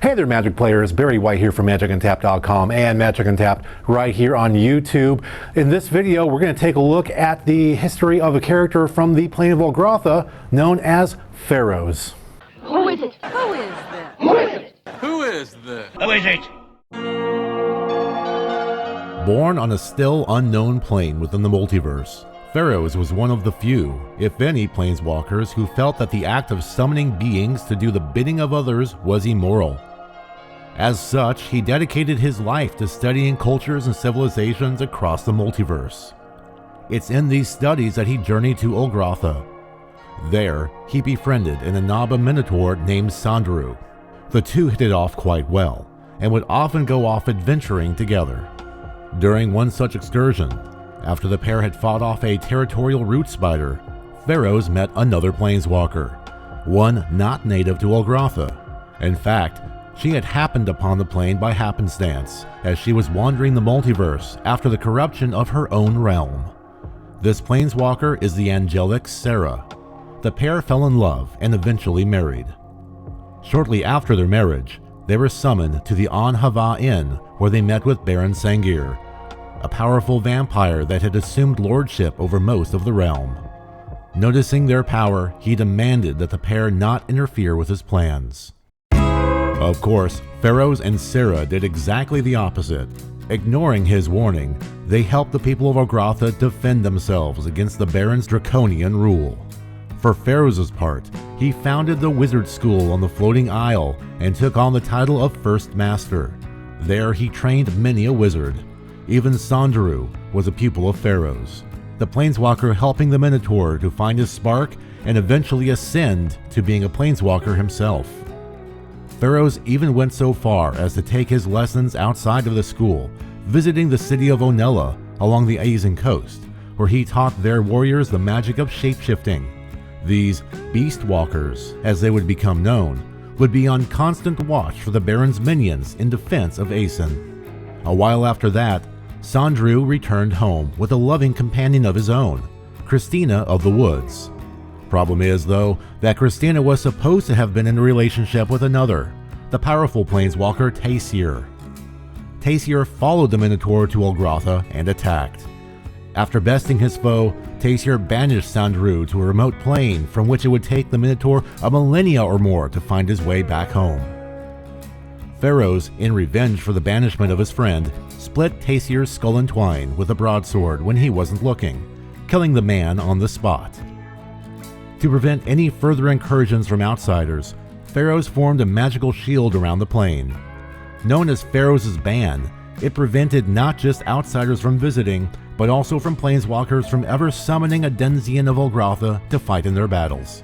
Hey there, Magic players. Barry White here from MagicUntapped.com and MagicUntapped right here on YouTube. In this video, we're going to take a look at the history of a character from the plane of Golgotha known as Feroz. Who is it? Who is this? Who is it? Who is this? Who is it? Born on a still unknown plane within the multiverse, Feroz was one of the few, if any, planeswalkers who felt that the act of summoning beings to do the bidding of others was immoral. As such, he dedicated his life to studying cultures and civilizations across the multiverse. It's in these studies that he journeyed to Golgotha. There, he befriended an Inaba minotaur named Sandaru. The two hit it off quite well, and would often go off adventuring together. During one such excursion, after the pair had fought off a territorial root spider, Feroz met another planeswalker, one not native to Golgotha. In fact, she had happened upon the plane by happenstance, as she was wandering the multiverse after the corruption of her own realm. This planeswalker is the angelic Sarah. The pair fell in love and eventually married. Shortly after their marriage, they were summoned to the An Hava Inn, where they met with Baron Sangir, a powerful vampire that had assumed lordship over most of the realm. Noticing their power, he demanded that the pair not interfere with his plans. Of course, Feroz and Sarah did exactly the opposite. Ignoring his warning, they helped the people of Golgotha defend themselves against the Baron's draconian rule. For Feroz's part, he founded the wizard school on the floating isle and took on the title of First Master. There he trained many a wizard. Even Sandaru was a pupil of Feroz, the planeswalker helping the Minotaur to find his spark and eventually ascend to being a planeswalker himself. Feroz even went so far as to take his lessons outside of the school, visiting the city of Onella along the Asian coast, where he taught their warriors the magic of shapeshifting. These beast walkers, as they would become known, would be on constant watch for the Baron's minions in defense of Aeson. A while after that, Sandaru returned home with a loving companion of his own, Christina of the Woods. Problem is, though, that Christina was supposed to have been in a relationship with another, the powerful planeswalker Taysir. Taysir followed the Minotaur to Golgotha and attacked. After besting his foe, Taysir banished Sandaru to a remote plane from which it would take the Minotaur a millennia or more to find his way back home. Feroz, in revenge for the banishment of his friend, split Taysir's skull in twine with a broadsword when he wasn't looking, killing the man on the spot. To prevent any further incursions from outsiders, Feroz formed a magical shield around the plane. Known as Feroz's ban, it prevented not just outsiders from visiting, but also from planeswalkers from ever summoning a Denzian of Golgotha to fight in their battles.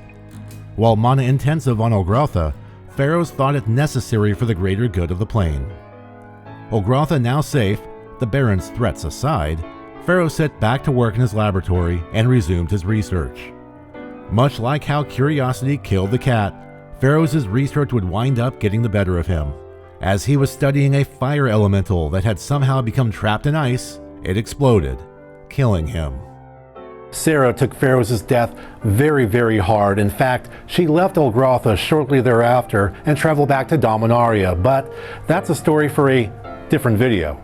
While mana-intensive on Golgotha, Feroz thought it necessary for the greater good of the plane. Golgotha now safe, the Baron's threats aside, Feroz set back to work in his laboratory and resumed his research. Much like how curiosity killed the cat, Feroz's research would wind up getting the better of him. As he was studying a fire elemental that had somehow become trapped in ice, it exploded, killing him. Sarah took Feroz's death very, very hard. In fact, she left Golgotha shortly thereafter and traveled back to Dominaria, but that's a story for a different video.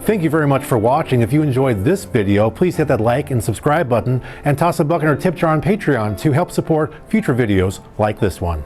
Thank you very much for watching. If you enjoyed this video, please hit that like and subscribe button and toss a buck in our tip jar on Patreon to help support future videos like this one.